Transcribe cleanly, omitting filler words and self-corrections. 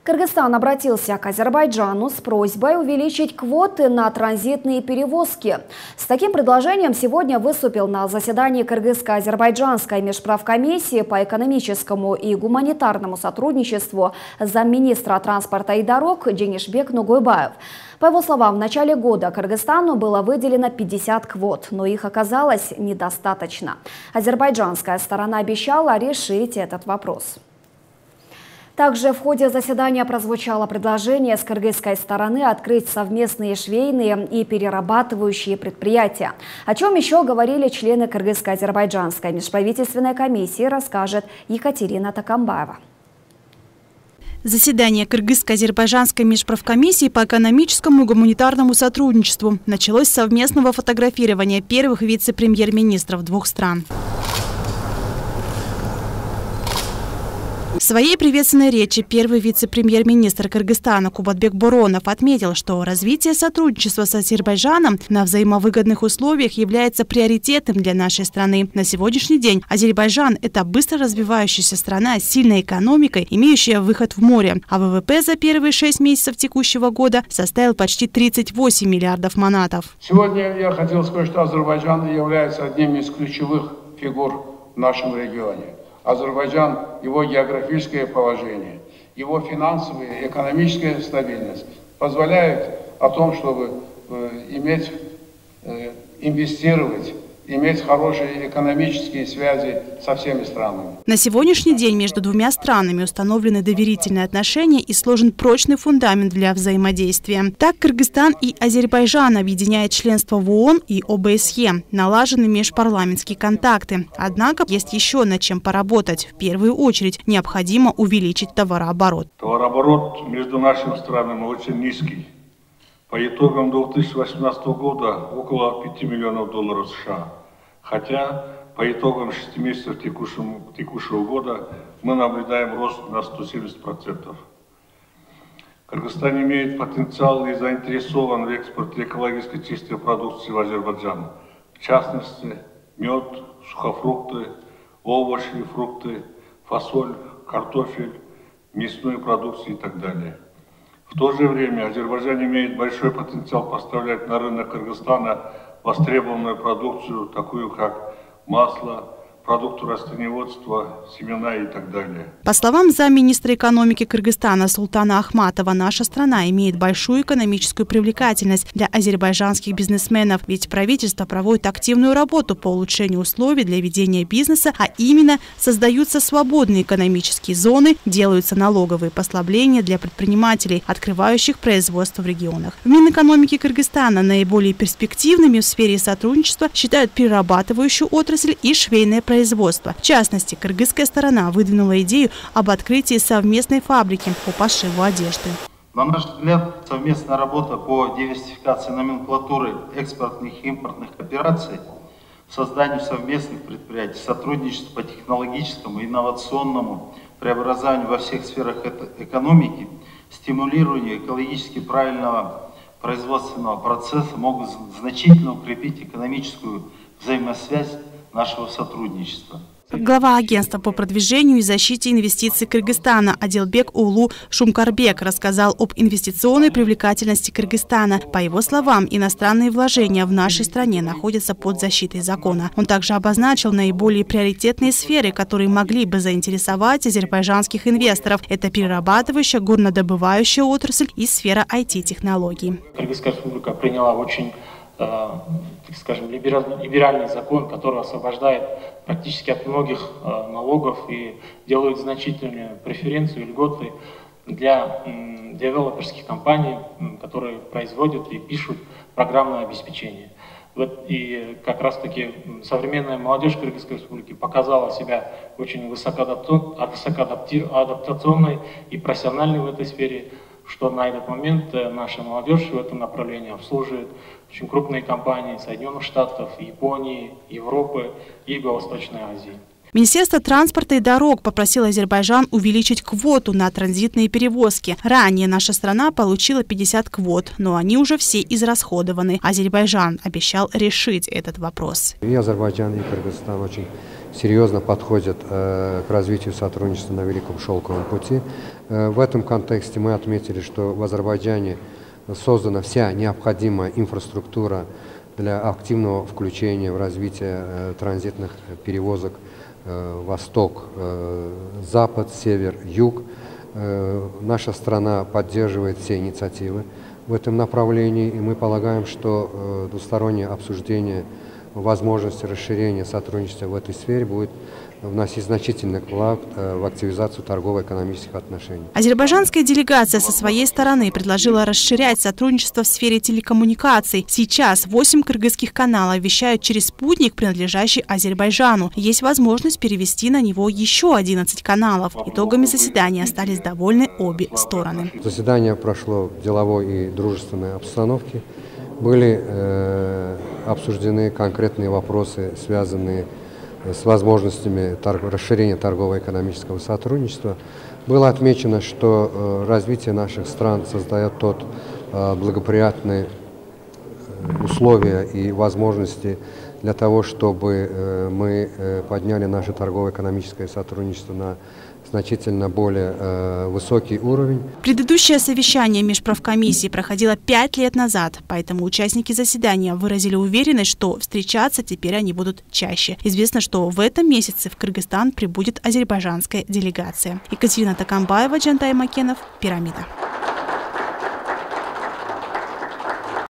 Кыргызстан обратился к Азербайджану с просьбой увеличить квоты на транзитные перевозки. С таким предложением сегодня выступил на заседании Кыргызско-азербайджанской межправкомиссии по экономическому и гуманитарному сотрудничеству замминистра транспорта и дорог Денишбек Нугойбаев. По его словам, в начале года Кыргызстану было выделено 50 квот, но их оказалось недостаточно. Азербайджанская сторона обещала решить этот вопрос. Также в ходе заседания прозвучало предложение с кыргызской стороны открыть совместные швейные и перерабатывающие предприятия. О чем еще говорили члены Кыргызско-азербайджанской межправительственной комиссии, расскажет Екатерина Такамбаева. Заседание Кыргызско-азербайджанской межправкомиссии по экономическому и гуманитарному сотрудничеству началось с совместного фотографирования первых вице-премьер-министров двух стран. В своей приветственной речи первый вице-премьер-министр Кыргызстана Кубатбек Боронов отметил, что развитие сотрудничества с Азербайджаном на взаимовыгодных условиях является приоритетом для нашей страны. На сегодняшний день Азербайджан – это быстро развивающаяся страна с сильной экономикой, имеющая выход в море, а ВВП за первые 6 месяцев текущего года составил почти 38 миллиардов манатов. Сегодня я хотел сказать, что Азербайджан является одним из ключевых фигур в нашем регионе. Азербайджан, его географическое положение, его финансовая и экономическая стабильность позволяют о том, чтобы инвестировать, иметь хорошие экономические связи со всеми странами. На сегодняшний день между двумя странами установлены доверительные отношения и сложен прочный фундамент для взаимодействия. Так, Кыргызстан и Азербайджан объединяет членство в ООН и ОБСЕ, налажены межпарламентские контакты. Однако есть еще над чем поработать. В первую очередь необходимо увеличить товарооборот. Товарооборот между нашими странами очень низкий. По итогам 2018 года около 5 миллионов долларов США. Хотя по итогам 6 месяцев текущего года мы наблюдаем рост на 170%. Кыргызстан имеет потенциал и заинтересован в экспорте экологически чистой продукции в Азербайджан. В частности, мед, сухофрукты, овощи и фрукты, фасоль, картофель, мясную продукцию и так далее. В то же время Азербайджан имеет большой потенциал поставлять на рынок Кыргызстана востребованную продукцию, такую как масло, продукты растениеводства, семена и так далее. По словам замминистра экономики Кыргызстана Султана Ахматова, наша страна имеет большую экономическую привлекательность для азербайджанских бизнесменов, ведь правительство проводит активную работу по улучшению условий для ведения бизнеса, а именно создаются свободные экономические зоны, делаются налоговые послабления для предпринимателей, открывающих производство в регионах. В Минэкономики Кыргызстана наиболее перспективными в сфере сотрудничества считают перерабатывающую отрасль и швейное производства. В частности, кыргызская сторона выдвинула идею об открытии совместной фабрики по пошиву одежды. На наш взгляд, совместная работа по диверсификации номенклатуры экспортных и импортных операций, созданию совместных предприятий, сотрудничеству по технологическому и инновационному преобразованию во всех сферах экономики, стимулированию экологически правильного производственного процесса могут значительно укрепить экономическую взаимосвязь нашего сотрудничества. Глава агентства по продвижению и защите инвестиций Кыргызстана Адилбек Улу Шумкарбек рассказал об инвестиционной привлекательности Кыргызстана. По его словам, иностранные вложения в нашей стране находятся под защитой закона. Он также обозначил наиболее приоритетные сферы, которые могли бы заинтересовать азербайджанских инвесторов. Это перерабатывающая, горнодобывающая отрасль и сфера IT-технологий. Кыргызская республика приняла очень, так скажем, либеральный закон, который освобождает практически от многих налогов и делает значительные преференции, льготы для девелоперских компаний, которые производят и пишут программное обеспечение. И как раз таки современная молодежь Кыргызской республики показала себя очень высокоадаптационной и профессиональной в этой сфере, что на этот момент наша молодежь в этом направлении обслуживает очень крупные компании Соединенных Штатов, Японии, Европы и Юго-Восточной Азии. Министерство транспорта и дорог попросило Азербайджан увеличить квоту на транзитные перевозки. Ранее наша страна получила 50 квот, но они уже все израсходованы. Азербайджан обещал решить этот вопрос. И Азербайджан, и Кыргызстан очень серьезно подходят к развитию сотрудничества на Великом Шелковом пути. В этом контексте мы отметили, что в Азербайджане создана вся необходимая инфраструктура для активного включения в развитие транзитных перевозок восток, запад, север, юг. Наша страна поддерживает все инициативы в этом направлении, и мы полагаем, что двустороннее обсуждение возможности расширения сотрудничества в этой сфере будет вносить значительный вклад в активизацию торгово-экономических отношений. Азербайджанская делегация со своей стороны предложила расширять сотрудничество в сфере телекоммуникаций. Сейчас 8 кыргызских каналов вещают через спутник, принадлежащий Азербайджану. Есть возможность перевести на него еще 11 каналов. Итогами заседания остались довольны обе стороны. Заседание прошло в деловой и дружественной обстановке. Были обсуждены конкретные вопросы, связанные с возможностями расширения торгово-экономического сотрудничества. Было отмечено, что развитие наших стран создает тот благоприятные условия и возможности для того, чтобы мы подняли наше торгово-экономическое сотрудничество на значительно более высокий уровень. Предыдущее совещание межправкомиссии проходило 5 лет назад, поэтому участники заседания выразили уверенность, что встречаться теперь они будут чаще. Известно, что в этом месяце в Кыргызстан прибудет азербайджанская делегация. Екатерина Такамбаева, Джантай Макенов, Пирамида.